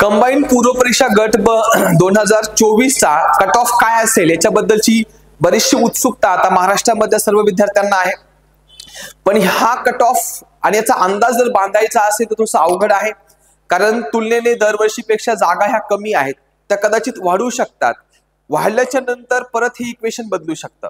Combine पूर्व परीक्षा गट ब 2024 चा कट ऑफ काय असेल याच्याबद्दलची बरीचशी उत्सुकता आता महाराष्ट्रामध्ये सर्व विद्यार्थ्यांना आहे। पण हा कट ऑफ आणि याचा अंदाज जर बांधायचा असेल तर थोडंसं अवघड आहे, कारण तुलनेने दरवर्षीपेक्षा जागा ह्या कमी आहेत, त्या कदाचित वाढू शकतात। वाढल्याच्या नंतर परत ही इक्वेशन बदलू शकतं।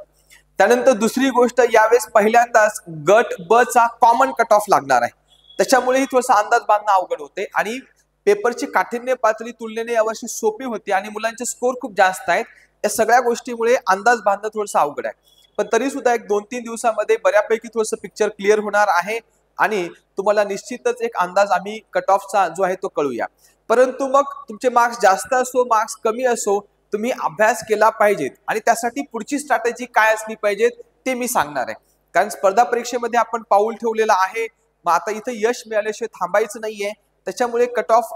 त्यानंतर दुसरी गोष्ट, यावेळेस पहिल्यांदाच गट ब चा कॉमन कट ऑफ लागणार आहे, त्याच्यामुळे थोडासा अंदाज बांधणं अवघड होते आणि पेपरची काठिण्य पातळी तुलनेने यावर्षी सोपी होती आणि मुलांचे स्कोर खूप जास्त आहेत। या सगळ्या गोष्टीमुळे अंदाज बांधणं थोडंसं अवघड आहे, पण तरी सुद्धा एक 2-3 दिवसांमध्ये बऱ्यापैकी थोडंसं पिक्चर क्लिअर होणार आहे आणि तुम्हाला निश्चितच एक अंदाज आम्ही कट ऑफचा जो आहे तो कळूया। परंतु मग तुमचे मार्क्स जास्त असो मार्क्स कमी असो, तुम्ही अभ्यास केला पाहिजेत आणि त्यासाठी पुढची स्ट्रॅटेजी काय असली पाहिजे ते मी सांगणार आहे। कारण स्पर्धा परीक्षेमध्ये आपण पाऊल ठेवलेलं आहे, मग आता इथं यश मिळाल्याशिवाय थांबायचं नाहीये। त्याच्यामुळे कट ऑफ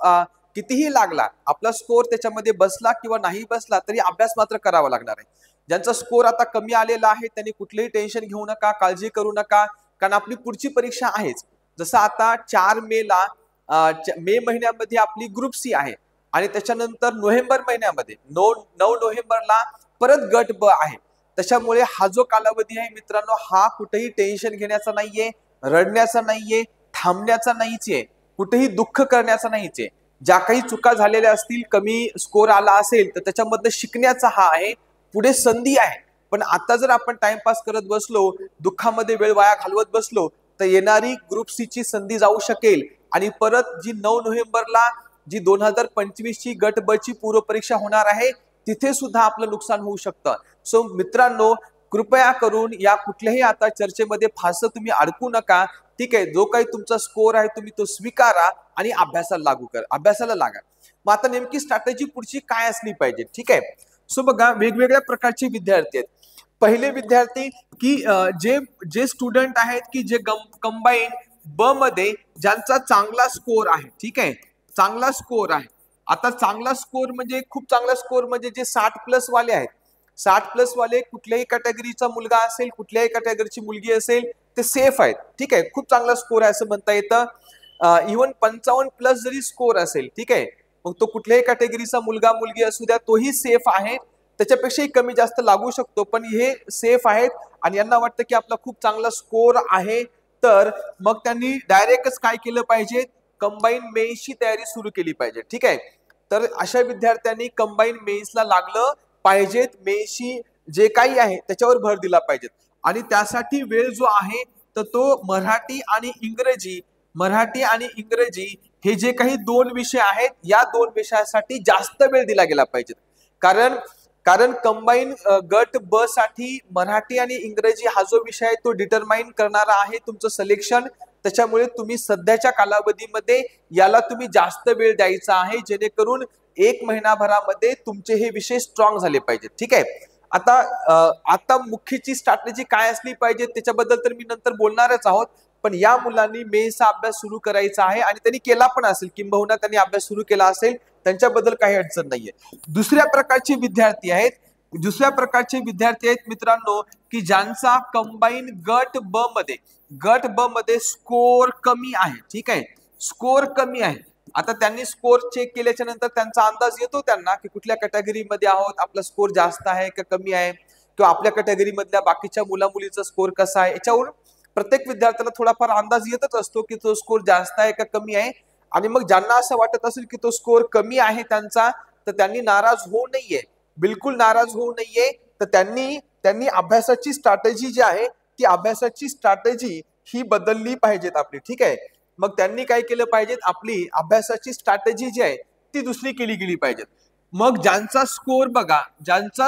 कितीही लागला, आपला स्कोर त्याच्यामध्ये बसला किंवा नाही बसला तरी अभ्यास मात्र करावा लागणार आहे। ज्यांचा स्कोर आता कमी आलेला आहे त्यांनी कुठलेही टेन्शन घेऊ नका, काळजी करू नका, कारण आपली पुढची परीक्षा आहेच। जसं आता 4 मेला मे महिन्यामध्ये आपली ग्रुप सी आहे आणि त्याच्यानंतर नोव्हेंबर महिन्यामध्ये 9 नोव्हेंबरला परत गट ब आहे। त्याच्यामुळे हा जो कालावधी आहे मित्रांनो, हा कुठेही टेन्शन घेण्याचा नाहीये, रडण्याचा नाहीये, थांबण्याचा नाहीच आहे, कुठेही दुःख करण्याचा नाहीच आहे। ज्या काही चुका झालेल्या असतील, कमी स्कोर आला असेल तर त्याच्यामधनं शिकण्याचा हा आहे, पुढे संधी आहे। पण आता जर आपण टाइमपास करत बसलो, दुःखामध्ये वेळ वाया घालवत बसलो तर येणारी ग्रुप सी ची संधी जाऊ शकेल आणि परत जी 9 नोव्हेंबरला जी 2025 ची गट ब ची पूर्व परीक्षा होणार आहे तिथे सुद्धा आपलं नुकसान होऊ शकतं। सो मित्रांनो, कृपया करून या कुठल्याही आता चर्चेमध्ये फारसं तुम्ही अडकू नका, ठीक आहे। जो काही तुमचा स्कोर आहे तुम्ही तो स्वीकारा आणि अभ्यासाला लागा। मग आता नेमकी स्ट्रॅटेजी पुढची काय असली पाहिजे, ठीक आहे। सो बघा, वेगवेगळ्या प्रकारचे विद्यार्थी आहेत। पहिले विद्यार्थी की जे स्टुडंट आहेत की जे कंबाईन ब मध्ये ज्यांचा चांगला स्कोर आहे, ठीक आहे, चांगला स्कोर आहे। आता चांगला स्कोर म्हणजे खूप चांगला स्कोर म्हणजे जे 60+ वाले आहेत, 60+ वाले कुठल्याही कॅटेगरीचा मुलगा असेल, कुठल्याही कॅटेगरीची मुलगी असेल, ते सेफ आहेत, ठीक आहे। खूप चांगला स्कोर आहे असं म्हणता येतं। इव्हन 55+ जरी स्कोर असेल, ठीक आहे, मग तो कुठल्याही कॅटेगरीचा मुलगा मुलगी असू द्या तोही सेफ आहे। त्याच्यापेक्षाही कमी जास्त लागू शकतो, पण हे सेफ आहेत आणि यांना वाटतं की आपला खूप चांगला स्कोर आहे, तर मग त्यांनी डायरेक्टच काय केलं पाहिजे, कंबाईन मेन्सची तयारी सुरू केली पाहिजे, ठीक आहे। तर अशा विद्यार्थ्यांनी कंबाईन मेन्सला लागलं पाहिजेत, मेन्सची जे काही आहे त्याच्यावर भर दिला पाहिजे आणि त्यासाठी वेळ जो आहे तर तो मराठी आणि इंग्रजी हे जे काही 2 विषय आहेत, या 2 विषयासाठी जास्त वेळ दिला गेला पाहिजे। कारण कंबाईन गट ब साठी मराठी आणि इंग्रजी हा जो विषय आहे तो डिटरमाइन करणारा आहे तुमचं सिलेक्शन। त्याच्यामुळे तुम्ही सध्याच्या कालावधीमध्ये याला तुम्ही जास्त वेळ द्यायचा आहे, जेणेकरून 1 महिनाभरामध्ये तुमचे हे विषय स्ट्रॉंग झाले पाहिजेत, ठीक आहे। आता मुख्यची स्ट्रॅटेजी काय असली पाहिजे त्याच्याबद्दल तर मी नंतर बोलणारच आहोत, पण या मुलांनी मेन्सचा अभ्यास सुरू करायचा आहे आणि त्यांनी केला पण असेल, किंबहुना त्यांनी अभ्यास सुरू केला असेल, त्यांच्याबद्दल काही अडचण नाहीये। दुसऱ्या प्रकारचे विद्यार्थी आहेत मित्रांनो की ज्यांचा कंबाईन गट ब मध्ये स्कोर कमी आहे, ठीक आहे, स्कोर कमी आहे। आता त्यांनी स्कोर चेक केल्याच्या नंतर त्यांचा अंदाज येतो त्यांना की कुठल्या कॅटेगरीमध्ये आहोत, आपला स्कोर जास्त आहे का कमी आहे, किंवा आपल्या कॅटेगरीमधल्या बाकीच्या मुला-मुलीचा स्कोर कसा आहे, याच्यावरून प्रत्येक विद्यार्थ्याला थोडाफार अंदाज येतच असतो की तो स्कोर जास्त आहे का कमी आहे। आणि मग ज्यांना असं वाटत असेल की तो स्कोर कमी आहे त्यांचा, तर त्यांनी नाराज होऊ नये, बिलकुल नाराज होऊ नये। तर त्यांनी अभ्यासाची स्ट्रॅटेजी जी आहे ती अभ्यासाची स्ट्रॅटेजी ही बदलली पाहिजेत आपली, ठीक आहे। मग त्यांनी काय केलं पाहिजे, आपली अभ्यासाची स्ट्रॅटेजी जी आहे ती दुसरी केली गेली पाहिजे। मग ज्यांचा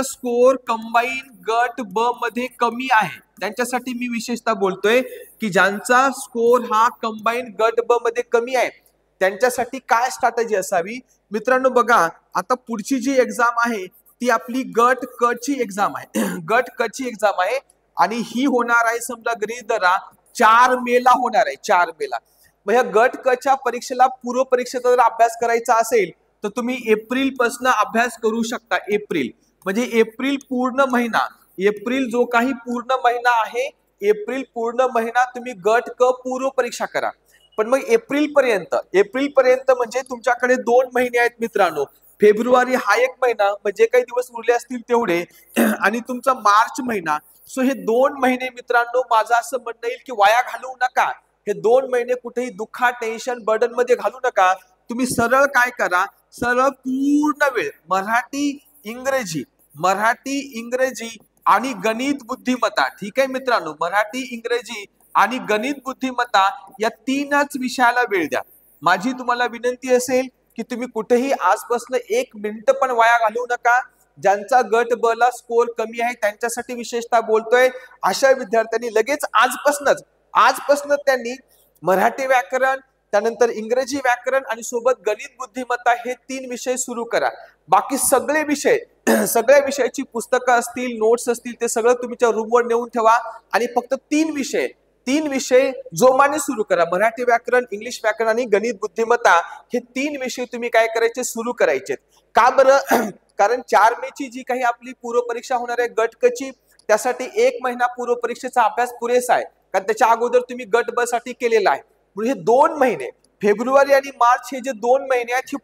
स्कोर कंबाईन गट ब मध्ये कमी आहे त्यांच्यासाठी मी विशेषतः बोलतोय की ज्यांचा स्कोर हा कंबाईन गट ब मध्ये कमी आहे त्यांच्यासाठी काय स्ट्रॅटेजी असावी मित्रांनो। बघा, आता पुढची जी एक्झाम आहे ती आपली गट क ची एक्झाम आहे गट क ची एक्झाम आहे आणि ही होणार आहे, समजा गृहीत धरा 4 मेला होणार आहे, 4 मेला। मग या गट क च्या परीक्षेला पूर्व परीक्षेचा जर अभ्यास करायचा असेल तर तुम्ही एप्रिल पासून अभ्यास करू शकता। एप्रिल म्हणजे एप्रिल पूर्ण महिना, एप्रिल जो काही पूर्ण महिना आहे, एप्रिल पूर्ण महिना तुम्ही गट क पूर्व परीक्षा करा। पण मग एप्रिल पर्यंत म्हणजे तुमच्याकडे 2 महिने आहेत मित्रांनो. फेब्रुवारी हा 1 महिना, म्हणजे काही दिवस उरले असतील तेवढे, आणि तुमचा मार्च महिना. सो हे 2 महिने मित्रांनो, माझं असं म्हणणं येईल की वाया घालवू नका. हे 2 महिने कुठेही दुःखा, टेन्शन, बर्डन मध्ये घालू नका. तुम्ही सरळ काय करा, सरळ पूर्ण वेळ मराठी, इंग्रजी आणि गणित बुद्धिमत्ता. ठीक आहे मित्रांनो, मराठी, इंग्रजी आणि गणित बुद्धिमत्ता या 3च विषयाला वेळ द्या. माझी तुम्हाला विनंती असेल की तुम्ही कुठेही आजपासून 1 मिनिट पण वाया घालवू नका. ज्यांचा गट ब ला स्कोर कमी आहे त्यांच्यासाठी विशेषतः बोलतोय. अशा विद्यार्थ्यांनी लगेच आजपासून त्यांनी मराठी व्याकरण, त्यानंतर इंग्रजी व्याकरण आणि सोबत गणित बुद्धिमत्ता हे 3 विषय सुरू करा. बाकी सगळे विषय सगळ्या विषयाची पुस्तकं असतील, नोट्स असतील, ते सगळं तुमच्या रूमवर नेऊन ठेवा आणि फक्त 3 विषय जोमाने सुरू करा. मराठी व्याकरण, इंग्लिश व्याकरण आणि गणित बुद्धिमत्ता हे 3 विषय तुम्ही काय करायचे, सुरू करायचे. का बरं? कारण 4 मे ची जी काही आपली पूर्व परीक्षा होणार आहे गट क ची, त्यासाठी 1 महिना पूर्व परीक्षेचा अभ्यास पुरेसा आहे. कारण त्याच्या अगोदर तुम्ही गट ब साठी केलेला आहे. म्हणजे हे 2 महिने, फेब्रुवारी आणि मार्च, हे जे 2 महिने आहेत, हे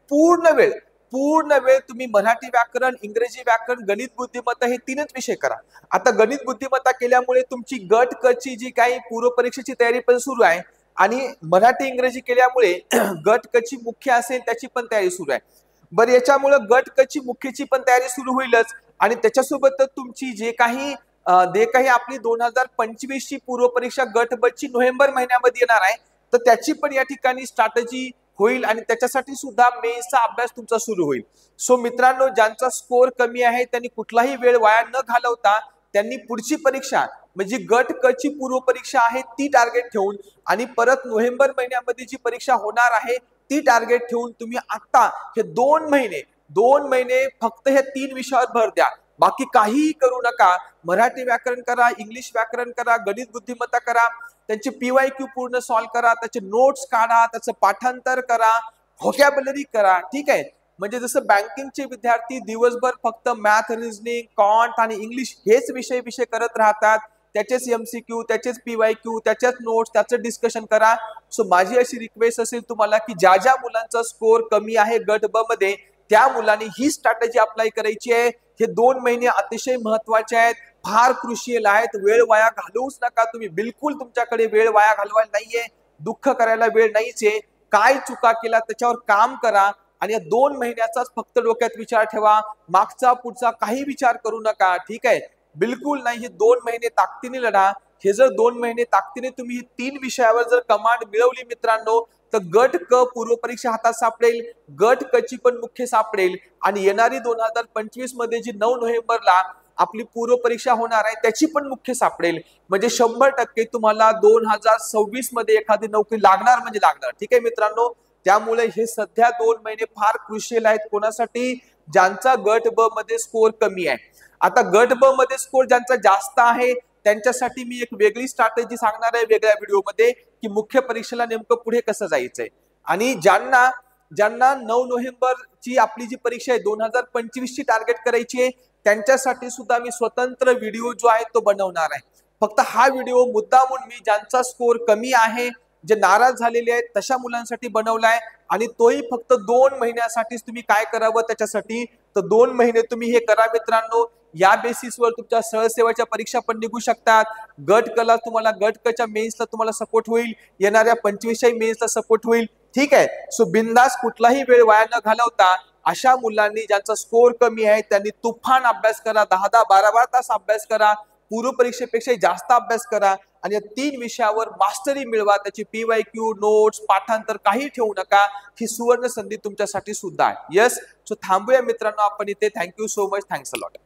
पूर्ण वेळ तुम्ही मराठी व्याकरण, इंग्रजी व्याकरण, गणित बुद्धिमत्ता हे 3च विषय करा. आता गणित बुद्धिमत्ता केल्यामुळे तुमची गट क ची जी काही पूर्व परीक्षेची तयारी पण सुरू आहे, आणि मराठी इंग्रजी केल्यामुळे गट क ची मुख्य असेल त्याची पण तयारी सुरू आहे. बरं, याच्यामुळे गट क ची मुख्यची पण तयारी सुरू होईलच, आणि त्याच्यासोबत तुमची जे काही आपली 2025 ची पूर्व परीक्षा गट ब ची नोव्हेंबर महिन्यामध्ये येणार आहे, तर त्याची पण या ठिकाणी स्ट्रॅटेजी होईल, आणि त्याच्यासाठी सुद्धा मेन्सचा अभ्यास तुमचा सुरू होईल. सो मित्रांनो, ज्यांचा स्कोर कमी आहे त्यांनी कुठलाही वेळ वाया न घालवता त्यांनी पुढची परीक्षा म्हणजे गट क ची पूर्व परीक्षा आहे ती टार्गेट ठेवून, आणि परत नोव्हेंबर महिन्यामध्ये जी परीक्षा होणार आहे ती टार्गेट ठेवून तुम्ही आता हे 2 महिने फक्त हे 3 विषयावर भर द्या. बाकी काहीही करू नका. मराठी व्याकरण करा, इंग्लिश व्याकरण करा, गणित बुद्धिमत्ता करा, त्यांचे PYQ पूर्ण सॉल्व्ह करा, त्याचे नोट्स काढा, त्याचं पाठांतर करा, व्होकॅब्युलरी करा. ठीक आहे. म्हणजे जसं बँकिंगचे विद्यार्थी दिवसभर फक्त मॅथ, रिझनिंग, कॉन्ट आणि इंग्लिश हेच विषय करत राहतात, त्याचेच MCQ, त्याचेच PYQ, त्याचेच नोट्स, त्याचं डिस्कशन करा. सो माझी अशी रिक्वेस्ट असेल तुम्हाला की ज्या मुलांचा स्कोर कमी आहे गट ब मध्ये, त्या मुलांनी ही स्ट्रॅटेजी अप्लाय करायची आहे. हे 2 महिने अतिशय महत्वाचे आहेत, फार क्रुशियल आहेत. वेळ वाया घालवूच नका तुम्ही. बिलकुल तुमच्याकडे वेळ वाया घालवायला नाहीये, दुःख करायला वेळ नाहीच आहे. काय चुका केला त्याच्यावर काम करा, आणि या 2 महिन्याचाच फक्त डोक्यात विचार ठेवा. मागचा पुढचा काही विचार करू नका. ठीक आहे, बिलकुल नाही. हे 2 महिने ताकदीने लढा. हे जर 2 महिने ताकदीने तुम्ही 3 विषयावर जर कमांड मिळवली मित्रांनो, तर गट क पूर्व परीक्षा हातात सापडेल, गट क ची पण मुख्य सापडेल, आणि येणारी 2025 मध्ये जी 9 नोव्हेंबरला आपली पूर्व परीक्षा होणार आहे त्याची पण मुख्य सापडेल. म्हणजे 100% तुम्हाला 2026 मध्ये एखादी नोकरी लागणार म्हणजे लागणार. ठीक आहे मित्रांनो, त्यामुळे हे सध्या 2 महिने फार क्रुशियल आहेत. कोणासाठी? ज्यांचा गट ब मध्ये स्कोर कमी आहे. आता गट ब मध्ये स्कोर ज्यांचा जास्त आहे त्यांच्यासाठी मी एक वेगळी स्ट्रॅटेजी सांगणार आहे वेगळ्या व्हिडिओमध्ये, की मुख्य परीक्षेला नेमकं पुढे कसं जायचंय. आणि ज्यांना 9 नोव्हेंबर ची आपली जी परीक्षा आहे 2025 ची टार्गेट करायची आहे, त्यांच्यासाठी सुद्धा मी स्वतंत्र व्हिडिओ जो आहे तो बनवणार आहे. फक्त हा व्हिडिओ मुद्दामून मी ज्यांचा स्कोर कमी आहे, जे नाराज झालेले आहेत तशा मुलांसाठी बनवलाय, आणि तोही फक्त 2 महिन्यासाठीच. तुम्ही काय करावं त्याच्यासाठी, तर 2 महिने तुम्ही हे करा मित्रांनो. या बेसिसवर तुमच्या सहसेवाच्या परीक्षा पण निघू शकतात. गट कला तुम्हाला गट कच्या मेन्सला तुम्हाला सपोर्ट होईल, येणाऱ्या 25 मेन्सला सपोर्ट होईल. ठीक आहे. सो बिंदास, कुठलाही वेळ वाया न घालवता अशा मुलांनी ज्यांचा स्कोर कमी आहे त्यांनी तुफान अभ्यास करा, 10-10, 12-12 तास अभ्यास करा, पूर्व परीक्षेपेक्षा जास्त अभ्यास करा, आणि या 3 विषयावर मास्टरी मिळवा. त्याची PYQ, नोट्स, पाठांतर काही ठेवू नका. ही सुवर्ण संधी तुमच्यासाठी सुद्धा आहे. यस. सो थांबूया मित्रांनो आपण इथे. Thank you so much. Thanks a lot.